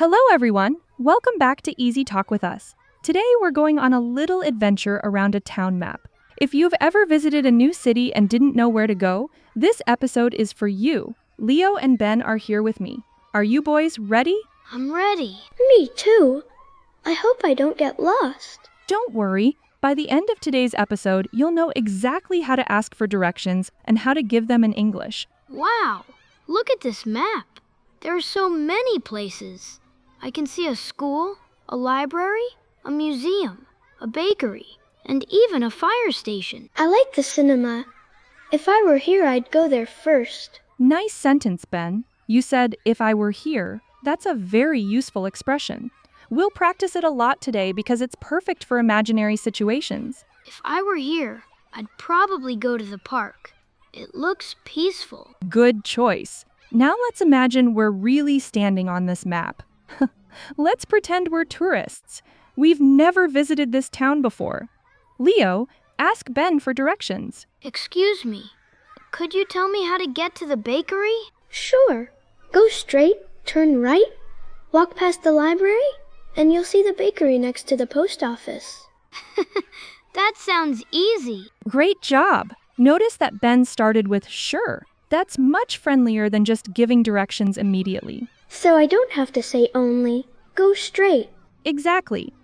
Hello, everyone. Welcome back to Easy Talk with us. Today, we're going on a little adventure around a town map. If you've ever visited a new city and didn't know where to go, this episode is for you. Leo and Ben are here with me. Are you boys ready? I'm ready. Me too. I hope I don't get lost. Don't worry. By the end of today's episode, you'll know exactly how to ask for directions and how to give them in English. Wow, look at this map. There are so many places. I can see a school, a library, a museum, a bakery, and even a fire station. I like the cinema. If I were here, I'd go there first. Nice sentence, Ben. You said, if I were here. That's a very useful expression. We'll practice it a lot today because it's perfect for imaginary situations. If I were here, I'd probably go to the park. It looks peaceful. Good choice. Now let's imagine we're really standing on this map. Let's pretend we're tourists. We've never visited this town before. Leo, ask Ben for directions. Excuse me, could you tell me how to get to the bakery? Sure. Go straight, turn right, walk past the library, and you'll see the bakery next to the post office. That sounds easy. Great job. Notice that Ben started with sure. That's much friendlier than just giving directions immediately. So I don't have to say only. Go straight. Exactly.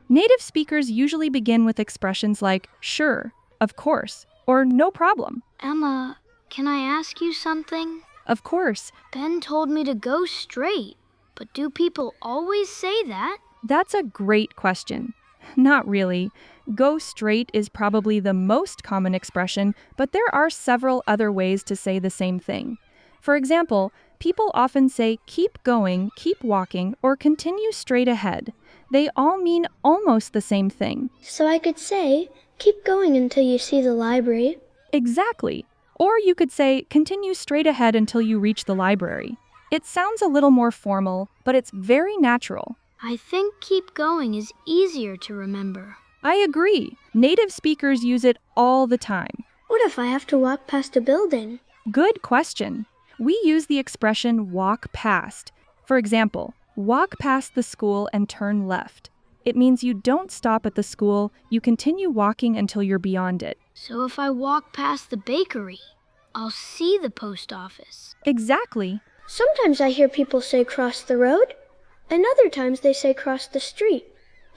Native speakers usually begin with expressions like sure, of course, or no problem. Emma, can I ask you something? Of course. Ben told me to go straight, but do people always say that? That's a great question. Not really. Go straight is probably the most common expression, but there are several other ways to say the same thing. For example, people often say keep going, keep walking, or continue straight ahead. They all mean almost the same thing. So I could say, keep going until you see the library. Exactly. Or you could say continue straight ahead until you reach the library. It sounds a little more formal, but it's very natural. I think keep going is easier to remember. I agree. Native speakers use it all the time. What if I have to walk past a building? Good question. We use the expression walk past. For example, walk past the school and turn left. It means you don't stop at the school, you continue walking until you're beyond it. So if I walk past the bakery, I'll see the post office. Exactly. Sometimes I hear people say cross the road, and other times they say cross the street.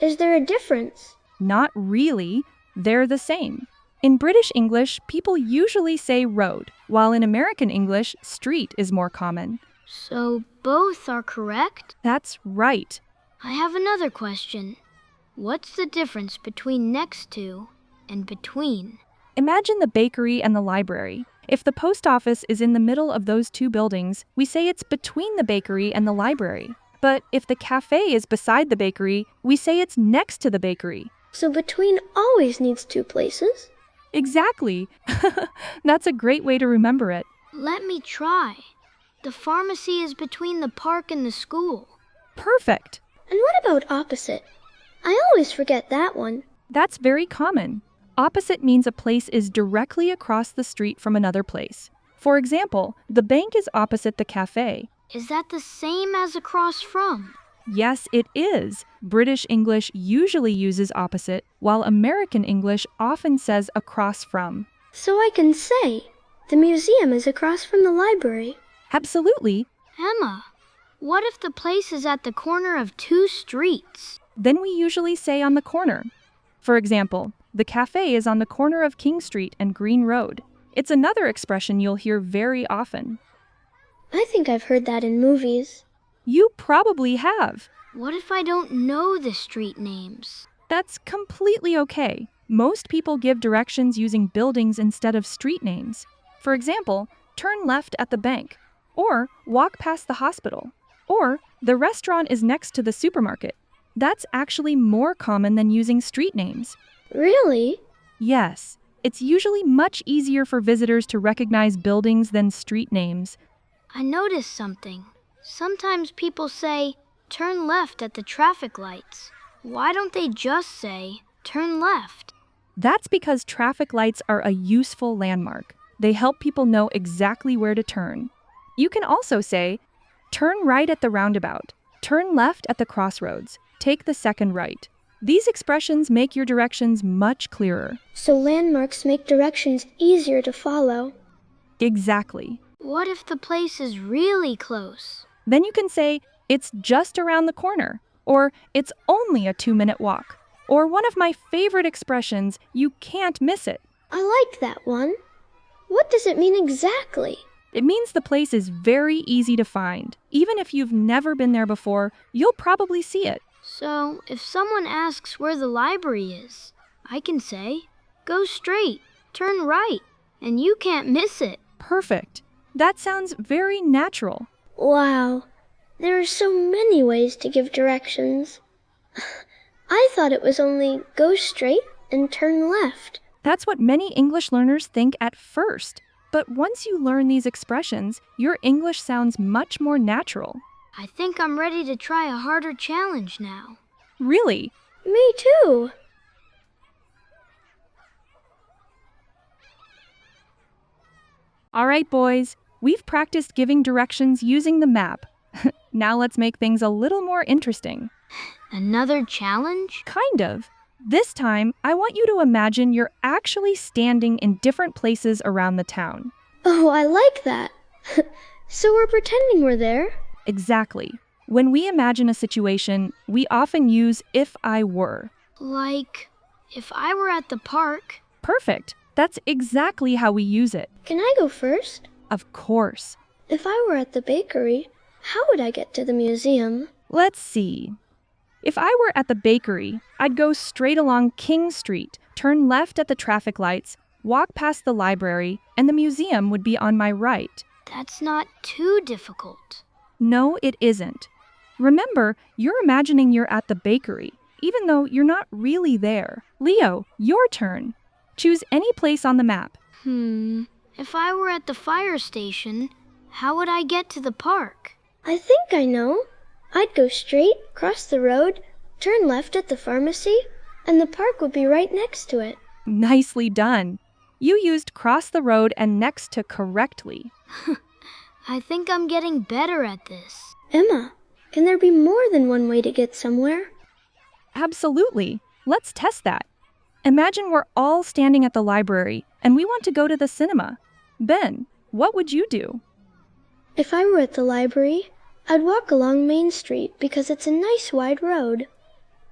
Is there a difference? Not really. They're the same. In British English, people usually say road, while in American English, street is more common. So both are correct? That's right. I have another question. What's the difference between next to and between? Imagine the bakery and the library. If the post office is in the middle of those two buildings, we say it's between the bakery and the library. But if the cafe is beside the bakery, we say it's next to the bakery. So between always needs two places? Exactly. That's a great way to remember it. Let me try. The pharmacy is between the park and the school. Perfect. And what about opposite? I always forget that one. That's very common. Opposite means a place is directly across the street from another place. For example, the bank is opposite the cafe. Is that the same as across from? Yes, it is. British English usually uses opposite, while American English often says across from. So I can say, the museum is across from the library. Absolutely. Emma, what if the place is at the corner of two streets? Then we usually say on the corner. For example, the cafe is on the corner of King Street and Green Road. It's another expression you'll hear very often. I think I've heard that in movies. You probably have. What if I don't know the street names? That's completely okay. Most people give directions using buildings instead of street names. For example, turn left at the bank, or walk past the hospital, or the restaurant is next to the supermarket. That's actually more common than using street names. Really? Yes, it's usually much easier for visitors to recognize buildings than street names. I noticed something. Sometimes people say, turn left at the traffic lights. Why don't they just say, turn left? That's because traffic lights are a useful landmark. They help people know exactly where to turn. You can also say, turn right at the roundabout. Turn left at the crossroads. Take the second right. These expressions make your directions much clearer. So landmarks make directions easier to follow. Exactly. What if the place is really close? Then you can say, it's just around the corner, or it's only a 2-minute walk, or one of my favorite expressions, you can't miss it. I like that one. What does it mean exactly? It means the place is very easy to find. Even if you've never been there before, you'll probably see it. So, if someone asks where the library is, I can say, go straight, turn right, and you can't miss it. Perfect. That sounds very natural. Wow, there are so many ways to give directions. I thought it was only go straight and turn left. That's what many English learners think at first. But once you learn these expressions, your English sounds much more natural. I think I'm ready to try a harder challenge now. Really? Me too. All right, boys. We've practiced giving directions using the map. Now let's make things a little more interesting. Another challenge? Kind of. This time, I want you to imagine you're actually standing in different places around the town. Oh, I like that. So we're pretending we're there? Exactly. When we imagine a situation, we often use if I were. Like, if I were at the park. Perfect. That's exactly how we use it. Can I go first? Of course. If I were at the bakery, how would I get to the museum? Let's see. If I were at the bakery, I'd go straight along King Street, turn left at the traffic lights, walk past the library, and the museum would be on my right. That's not too difficult. No, it isn't. Remember, you're imagining you're at the bakery, even though you're not really there. Leo, your turn. Choose any place on the map. If I were at the fire station, how would I get to the park? I think I know. I'd go straight, cross the road, turn left at the pharmacy, and the park would be right next to it. Nicely done. You used cross the road and next to correctly. I think I'm getting better at this. Emma, can there be more than one way to get somewhere? Absolutely. Let's test that. Imagine we're all standing at the library and we want to go to the cinema. Ben, what would you do? If I were at the library, I'd walk along Main Street because it's a nice wide road.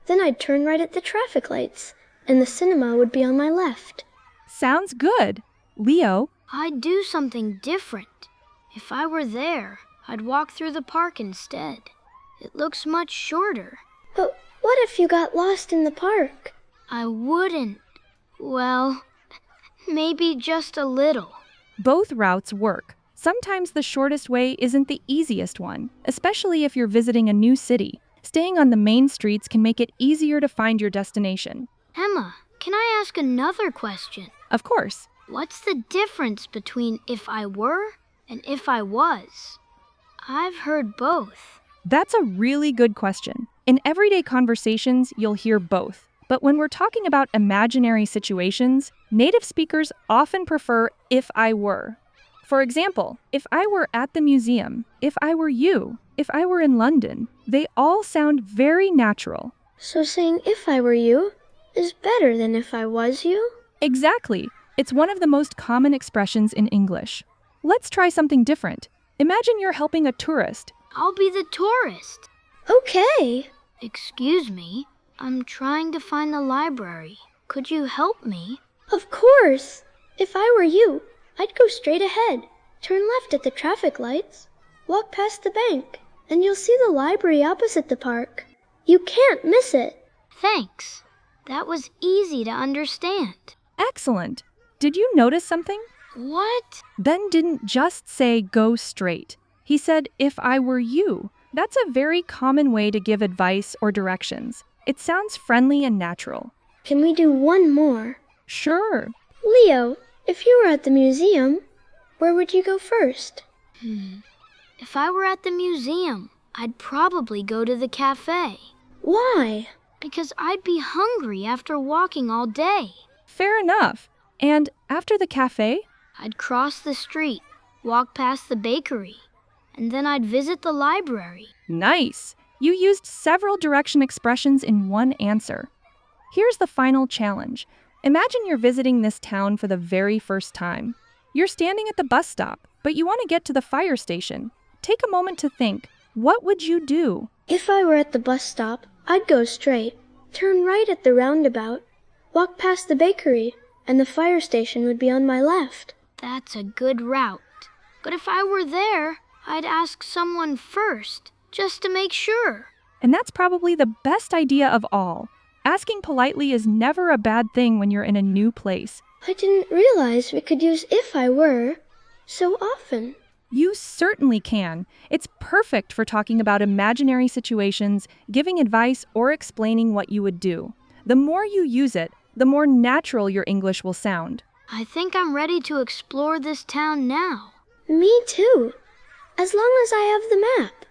Then I'd turn right at the traffic lights, and the cinema would be on my left. Sounds good. Leo? I'd do something different. If I were there, I'd walk through the park instead. It looks much shorter. But what if you got lost in the park? I wouldn't. Well, maybe just a little. Both routes work. Sometimes the shortest way isn't the easiest one, especially if you're visiting a new city. Staying on the main streets can make it easier to find your destination. Emma, can I ask another question? Of course. What's the difference between if I were and if I was? I've heard both. That's a really good question. In everyday conversations, you'll hear both. But when we're talking about imaginary situations, native speakers often prefer if I were. For example, if I were at the museum, if I were you, if I were in London, they all sound very natural. So saying if I were you is better than if I was you? Exactly. It's one of the most common expressions in English. Let's try something different. Imagine you're helping a tourist. I'll be the tourist. Okay. Excuse me, I'm trying to find the library. Could you help me? Of course. If I were you, I'd go straight ahead, turn left at the traffic lights, walk past the bank, and you'll see the library opposite the park. You can't miss it. Thanks. That was easy to understand. Excellent. Did you notice something? What? Ben didn't just say go straight. He said if I were you. That's a very common way to give advice or directions. It sounds friendly and natural. Can we do one more? Sure. Leo, if you were at the museum, where would you go first? If I were at the museum, I'd probably go to the cafe. Why? Because I'd be hungry after walking all day. Fair enough. And after the cafe? I'd cross the street, walk past the bakery, and then I'd visit the library. Nice. You used several direction expressions in one answer. Here's the final challenge. Imagine you're visiting this town for the very first time. You're standing at the bus stop, but you want to get to the fire station. Take a moment to think, what would you do? If I were at the bus stop, I'd go straight, turn right at the roundabout, walk past the bakery, and the fire station would be on my left. That's a good route. But if I were there, I'd ask someone first, just to make sure. And that's probably the best idea of all. Asking politely is never a bad thing when you're in a new place. I didn't realize we could use if I were so often. You certainly can. It's perfect for talking about imaginary situations, giving advice, or explaining what you would do. The more you use it, the more natural your English will sound. I think I'm ready to explore this town now. Me too, as long as I have the map.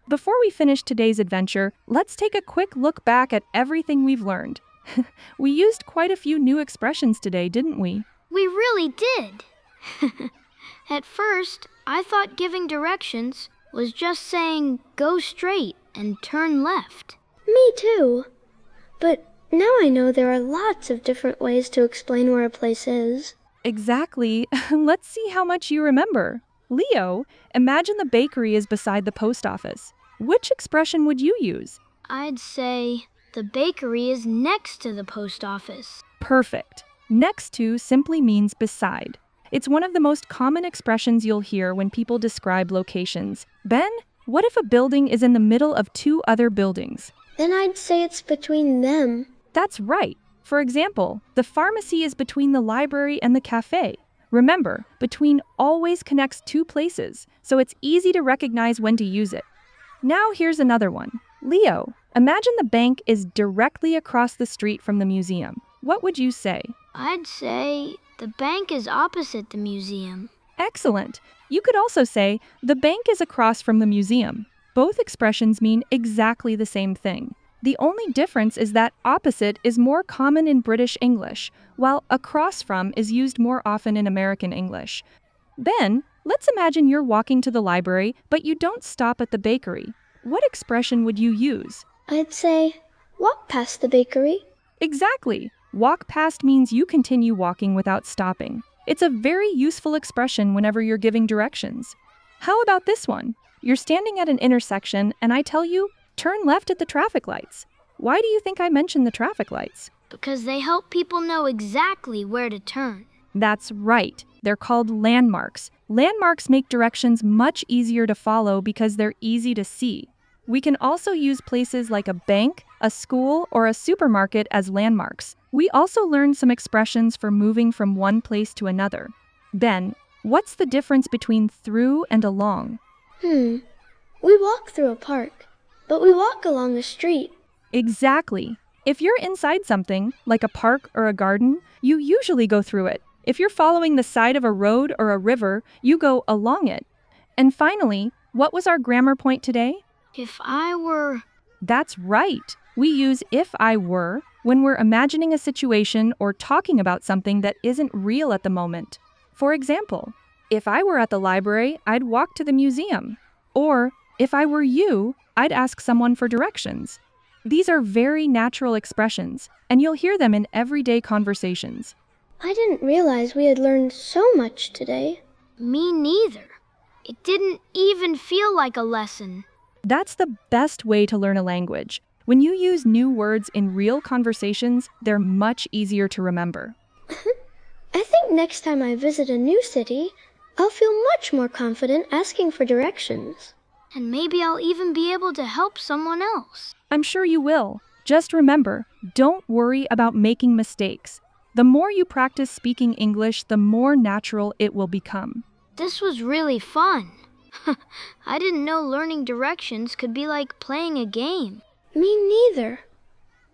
Before we finish today's adventure, let's take a quick look back at everything we've learned. We used quite a few new expressions today, didn't we? We really did. At first, I thought giving directions was just saying go straight and turn left. Me too. But now I know there are lots of different ways to explain where a place is. Exactly. Let's see how much you remember. Leo, imagine the bakery is beside the post office. Which expression would you use? I'd say the bakery is next to the post office. Perfect. Next to simply means beside. It's one of the most common expressions you'll hear when people describe locations. Ben, what if a building is in the middle of two other buildings? Then I'd say it's between them. That's right. For example, the pharmacy is between the library and the cafe. Remember, between always connects two places, so it's easy to recognize when to use it. Now here's another one. Leo, imagine the bank is directly across the street from the museum. What would you say? I'd say the bank is opposite the museum. Excellent. You could also say, the bank is across from the museum. Both expressions mean exactly the same thing. The only difference is that opposite is more common in British English, while across from is used more often in American English. Ben, let's imagine you're walking to the library, but you don't stop at the bakery. What expression would you use? I'd say walk past the bakery. Exactly. Walk past means you continue walking without stopping. It's a very useful expression whenever you're giving directions. How about this one? You're standing at an intersection and I tell you, turn left at the traffic lights. Why do you think I mentioned the traffic lights? Because they help people know exactly where to turn. That's right. They're called landmarks. Landmarks make directions much easier to follow because they're easy to see. We can also use places like a bank, a school, or a supermarket as landmarks. We also learned some expressions for moving from one place to another. Ben, what's the difference between through and along? We walk through a park, but we walk along a street. Exactly. If you're inside something, like a park or a garden, you usually go through it. If you're following the side of a road or a river, you go along it. And finally, what was our grammar point today? If I were... That's right. We use if I were when we're imagining a situation or talking about something that isn't real at the moment. For example, if I were at the library, I'd walk to the museum. Or, if I were you, I'd ask someone for directions. These are very natural expressions, and you'll hear them in everyday conversations. I didn't realize we had learned so much today. Me neither. It didn't even feel like a lesson. That's the best way to learn a language. When you use new words in real conversations, they're much easier to remember. I think next time I visit a new city, I'll feel much more confident asking for directions. And maybe I'll even be able to help someone else. I'm sure you will. Just remember, don't worry about making mistakes. The more you practice speaking English, the more natural it will become. This was really fun. I didn't know learning directions could be like playing a game. Me neither.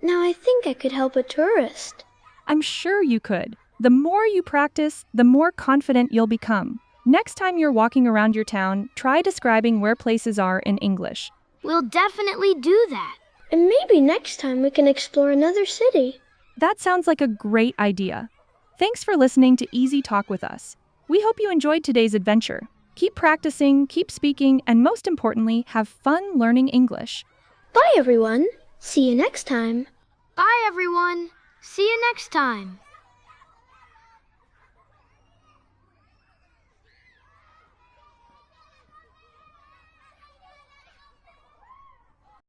Now I think I could help a tourist. I'm sure you could. The more you practice, the more confident you'll become. Next time you're walking around your town, try describing where places are in English. We'll definitely do that. And maybe next time we can explore another city. That sounds like a great idea. Thanks for listening to Easy Talk with us. We hope you enjoyed today's adventure. Keep practicing, keep speaking, and most importantly, have fun learning English. Bye, everyone. See you next time. Bye, everyone. See you next time.